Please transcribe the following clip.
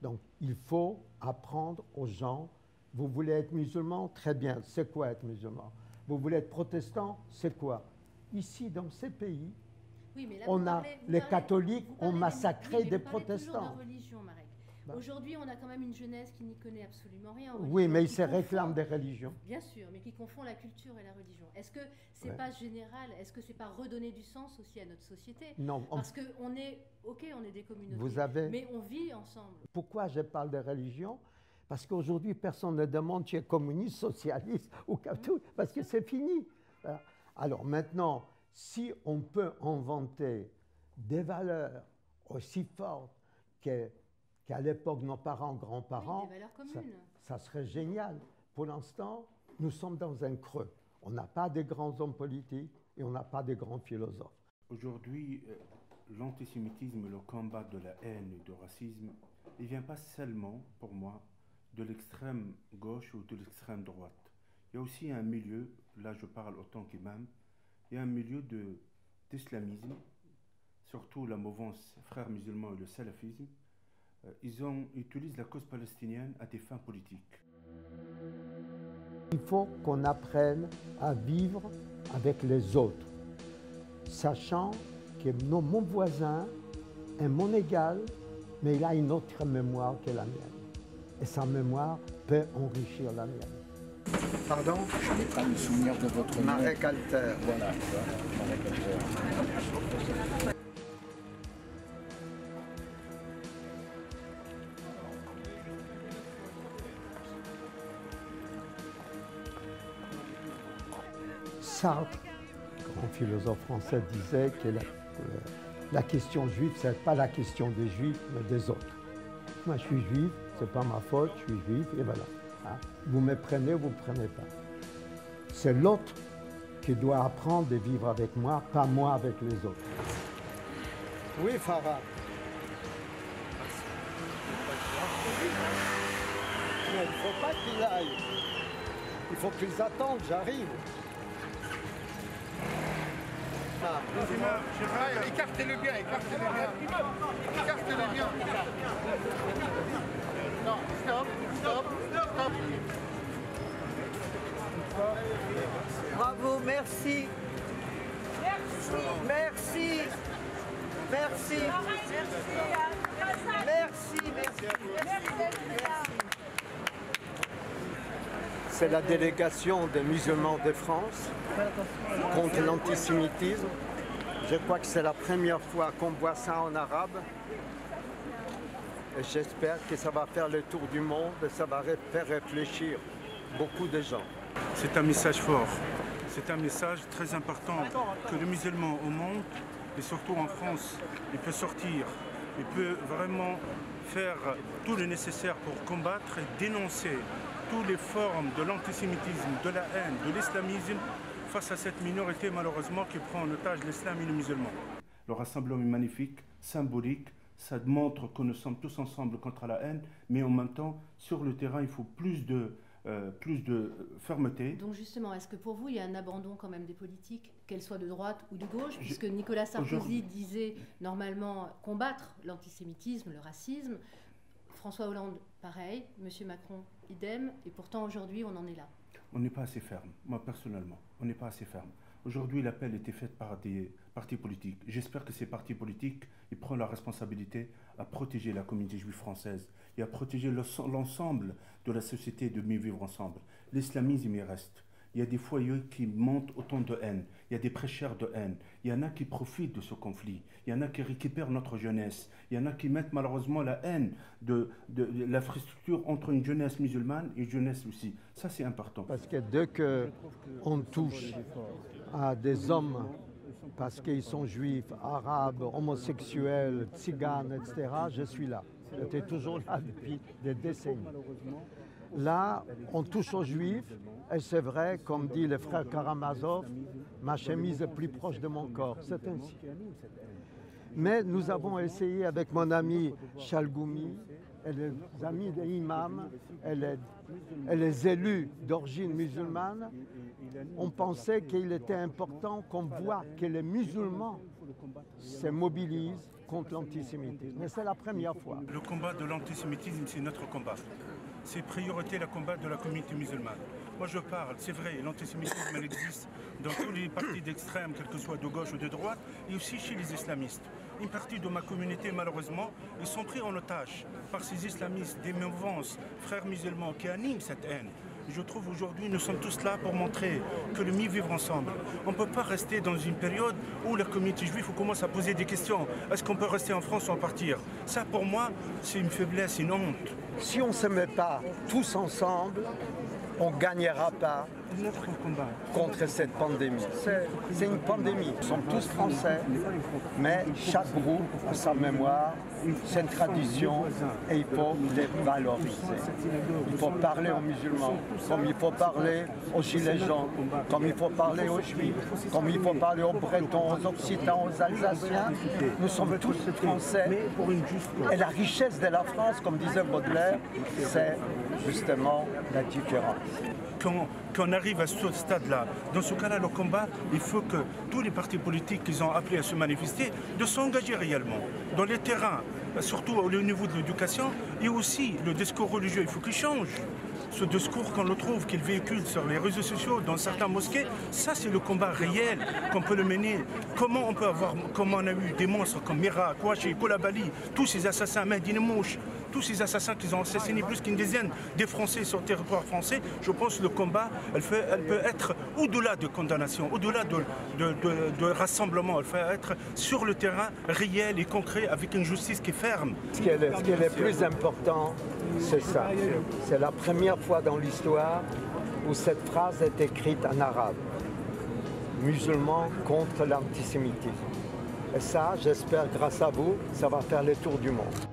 Donc, il faut apprendre aux gens, vous voulez être musulman, très bien, c'est quoi être musulman? Vous voulez être protestant, c'est quoi? Ici, dans ces pays, oui, mais là, les catholiques ont massacré des protestants. Toujours de religion, Marek. Aujourd'hui, on a quand même une jeunesse qui n'y connaît absolument rien. Oui, mais ils se réclament des religions. Bien sûr, mais qui confond la culture et la religion. Est-ce que c'est pas général? Est-ce que c'est pas redonner du sens aussi à notre société? Non. Parce que on est des communautés, mais on vit ensemble. Pourquoi je parle de religion? Parce qu'aujourd'hui, personne ne demande si tu es communiste, socialiste ou catholique, parce que c'est fini. Alors maintenant, si on peut inventer des valeurs aussi fortes qu'à l'époque nos parents, grands-parents, ça serait génial. Pour l'instant, nous sommes dans un creux. On n'a pas de grands hommes politiques et on n'a pas de grands philosophes. Aujourd'hui, l'antisémitisme, le combat de la haine et du racisme, il ne vient pas seulement, pour moi, de l'extrême gauche ou de l'extrême droite. Il y a aussi un milieu, là je parle autant qu'imam, il y a un milieu d'islamisme, surtout la mouvance frères musulmans et le salafisme. Ils utilisent la cause palestinienne à des fins politiques. Il faut qu'on apprenne à vivre avec les autres, sachant que mon voisin est mon égal, mais il a une autre mémoire que la mienne. Et sa mémoire peut enrichir la mienne. Pardon? Je n'ai pas le souvenir de votre nom. Marek Alter. Voilà, Marek Alter. Sartre, grand philosophe français, disait que la question juive, ce n'est pas la question des juifs, mais des autres. Moi, je suis juif, ce n'est pas ma faute, je suis juif, et voilà. Vous me prenez ou vous ne me prenez pas. C'est l'autre qui doit apprendre de vivre avec moi, pas moi avec les autres. Oui, Farah. Mais il ne faut pas qu'il aille. Il faut qu'ils attendent, j'arrive. Écartez-le bien, écartez-le bien. Écartez-le bien. Non, stop, stop, stop. Bravo, merci. Merci. Merci. Merci. C'est la délégation des musulmans de France contre l'antisémitisme. Je crois que c'est la première fois qu'on voit ça en arabe. Et j'espère que ça va faire le tour du monde et ça va faire réfléchir beaucoup de gens. C'est un message fort. C'est un message très important que le musulman au monde, et surtout en France, il peut sortir. Il peut vraiment faire tout le nécessaire pour combattre et dénoncer toutes les formes de l'antisémitisme, de la haine, de l'islamisme face à cette minorité malheureusement qui prend en otage l'islam et les musulmans. Le rassemblement est magnifique, symbolique, ça montre que nous sommes tous ensemble contre la haine, mais en même temps, sur le terrain, il faut plus de fermeté. Donc justement, est-ce que pour vous, il y a un abandon quand même des politiques, qu'elles soient de droite ou de gauche, puisque Nicolas Sarkozy disait normalement combattre l'antisémitisme, le racisme, François Hollande, pareil, M. Macron, idem, et pourtant aujourd'hui, on en est là. On n'est pas assez ferme, moi personnellement, on n'est pas assez ferme. Aujourd'hui, l'appel était fait par des partis politiques. J'espère que ces partis politiques ils prennent la responsabilité à protéger la communauté juive française et à protéger l'ensemble de la société de mieux vivre ensemble. L'islamisme, il reste. Il y a des foyers qui montent autant de haine. Il y a des prêcheurs de haine. Il y en a qui profitent de ce conflit. Il y en a qui récupèrent notre jeunesse. Il y en a qui mettent malheureusement la haine de l'infrastructure entre une jeunesse musulmane et une jeunesse aussi. Ça, c'est important. Parce que dès qu'on touche à des hommes, parce qu'ils sont juifs, arabes, homosexuels, tziganes, etc., je suis là. J'étais toujours là depuis des décennies. Là, on touche aux juifs, et c'est vrai, comme dit le frère Karamazov, ma chemise est plus proche de mon corps. C'est ainsi. Mais nous avons essayé avec mon ami Chalgoumi, et les amis des imams, et les élus d'origine musulmane, on pensait qu'il était important qu'on voit que les musulmans se mobilisent contre l'antisémitisme. Mais c'est la première fois. Le combat de l'antisémitisme, c'est notre combat. C'est priorité le combat de la communauté musulmane. Moi je parle, c'est vrai, l'antisémitisme elle existe dans tous les partis d'extrême, quel que soit de gauche ou de droite, et aussi chez les islamistes. Une partie de ma communauté, malheureusement, ils sont pris en otage par ces islamistes, des mouvances, frères musulmans, qui animent cette haine. Je trouve aujourd'hui, nous sommes tous là pour montrer que le mieux vivre ensemble. On ne peut pas rester dans une période où la communauté juive commence à poser des questions. Est-ce qu'on peut rester en France ou en partir? Ça, pour moi, c'est une faiblesse, une honte. Si on ne se met pas tous ensemble, on ne gagnera pas contre cette pandémie. C'est une pandémie. Nous sommes tous français, mais chaque groupe a sa mémoire, c'est une tradition et il faut les valoriser. Il faut parler aux musulmans, comme il faut parler aux gilets jaunes, comme il faut parler aux juifs, comme il faut parler aux bretons, aux occitans, aux alsaciens. Nous sommes tous français et la richesse de la France, comme disait Baudelaire, c'est justement la différence. Quand on arrive à ce stade-là, dans ce cas-là, le combat, il faut que tous les partis politiques qui ont appelé à se manifester de s'engager réellement dans les terrains, surtout au niveau de l'éducation, et aussi le discours religieux, il faut qu'il change. Ce discours qu'on le trouve, qu'il véhicule sur les réseaux sociaux, dans certains mosquées, ça c'est le combat réel qu'on peut le mener. Comment on a eu des monstres comme Mira, Kouachi, Koulibaly, tous ces assassins, Mehdi Mouche, tous ces assassins qui ont assassiné plus qu'une dizaine des Français sur le territoire français, je pense que le combat, elle peut être au-delà de condamnation, au-delà de rassemblement, elle peut être sur le terrain réel et concret avec une justice qui est ferme. Ce qui est le plus important, c'est ça. C'est la première fois dans l'histoire où cette phrase est écrite en arabe. Musulmans contre l'antisémitisme. Et ça, j'espère, grâce à vous, ça va faire le tour du monde.